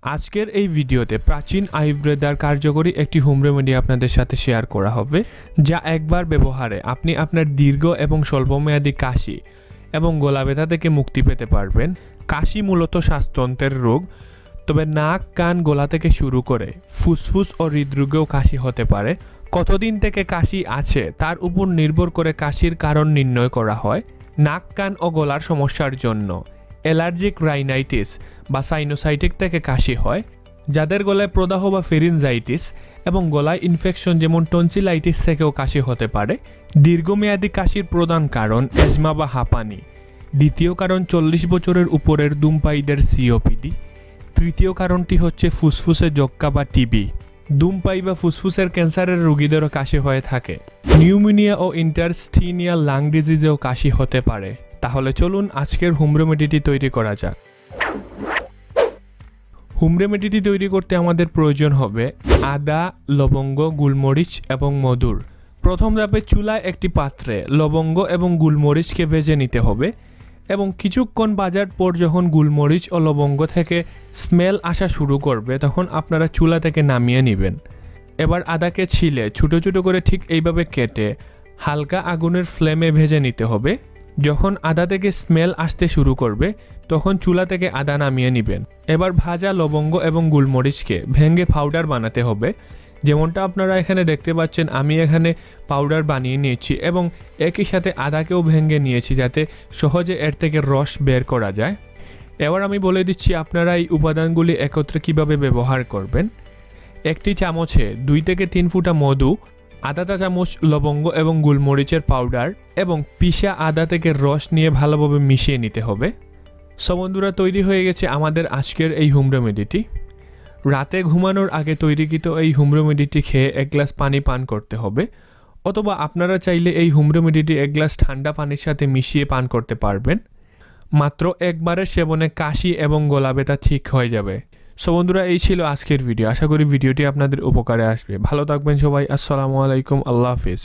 আজকের এই ভিডিওতে প্রাচীন আয়ুর্বেদার কার্যকরী একটি হোম রেমেডি আপনাদের সাথে শেয়ার করা হবে, যা একবার ব্যবহারে আপনি আপনার দীর্ঘ এবং স্বল্পমেয়াদী কাশি এবং গলা ব্যথা থেকে মুক্তি পেতে পারবেন। কাশি মূলত শ্বাসতন্ত্রের রোগ, তবে নাক, কান, গলা থেকে শুরু করে ফুসফুস ও হৃদরোগেও কাশি হতে পারে। কতদিন থেকে কাশি আছে তার উপর নির্ভর করে কাশির কারণ নির্ণয় করা হয়। নাক, কান ও গলার সমস্যার জন্য অ্যালার্জিক রাইনাইটিস বা সাইনোসাইটিস থেকে কাশি হয়। যাদের গলায় প্রদাহ বা ফেরিনজাইটিস এবং গলায় ইনফেকশন যেমন টনসিলাইটিস থেকেও কাশি হতে পারে। দীর্ঘমেয়াদী কাশির প্রধান কারণ অ্যাজমা বা হাঁপানি। দ্বিতীয় কারণ 40 বছরের উপরের ধূমপায়ীদের সিওপিডি। তৃতীয় কারণটি হচ্ছে ফুসফুসে যক্ষ্মা বা টিবি। ধূমপায়ী বা ফুসফুসের ক্যান্সারের রোগীদেরও কাশি হয়ে থাকে। নিউমোনিয়া ও ইন্টারস্টিনিয়াল লাং ডিজিজেও কাশি হতে পারে। তাহলে চলুন আজকের হোম রেমেডিটি তৈরি করা যাক। হোম রেমেডিটি তৈরি করতে আমাদের প্রয়োজন হবে আদা, লবঙ্গ, গোলমরিচ এবং মধুর। প্রথম ধাপে চুলায় একটি পাত্রে লবঙ্গ এবং গোলমরিচকে ভেজে নিতে হবে এবং কিছুক্ষণ ভাজার পর যখন গোলমরিচ ও লবঙ্গ থেকে স্মেল আসা শুরু করবে তখন আপনারা চুলা থেকে নামিয়ে নেবেন। এবার আদাকে ছিলে ছোটো ছোটো করে ঠিক এইভাবে কেটে হালকা আগুনের ফ্লেমে ভেজে নিতে হবে। যখন আদা থেকে স্মেল আসতে শুরু করবে তখন চুলা থেকে আদা নামিয়ে নেবেন। এবার ভাজা লবঙ্গ এবং গোলমরিচকে ভেঙে পাউডার বানাতে হবে। যেমনটা আপনারা এখানে দেখতে পাচ্ছেন, আমি এখানে পাউডার বানিয়ে নিয়েছি এবং একই সাথে আদাকেও ভেঙে নিয়েছি যাতে সহজে এর থেকে রস বের করা যায়। এবার আমি বলে দিচ্ছি আপনারা এই উপাদানগুলি একত্রে কিভাবে ব্যবহার করবেন। একটি চামচে 2 থেকে 3 ফুটা মধু, আধা চা চামচ লবঙ্গ এবং গোলমরিচের পাউডার এবং পিষা আদা থেকে রস নিয়ে ভালোভাবে মিশিয়ে নিতে হবে। সো বন্ধুরা, তৈরি হয়ে গেছে আমাদের আজকের এই হোম রেমেডিটি। রাতে ঘুমানোর আগে তৈরিকৃত এই হোম রেমেডিটি খেয়ে 1 গ্লাস পানি পান করতে হবে, অথবা আপনারা চাইলে এই হোম রেমেডিটি 1 গ্লাস ঠান্ডা পানির সাথে মিশিয়ে পান করতে পারবেন। মাত্র একবারের সেবনে কাশি এবং গলা ব্যথা ঠিক হয়ে যাবে। সো বন্ধুরা, এই ছিল আজকের ভিডিও। আশা করি ভিডিওটি আপনাদের উপকারে আসবে। ভালো থাকবেন সবাই। আসসালামু আলাইকুম। আল্লাহ হাফিজ।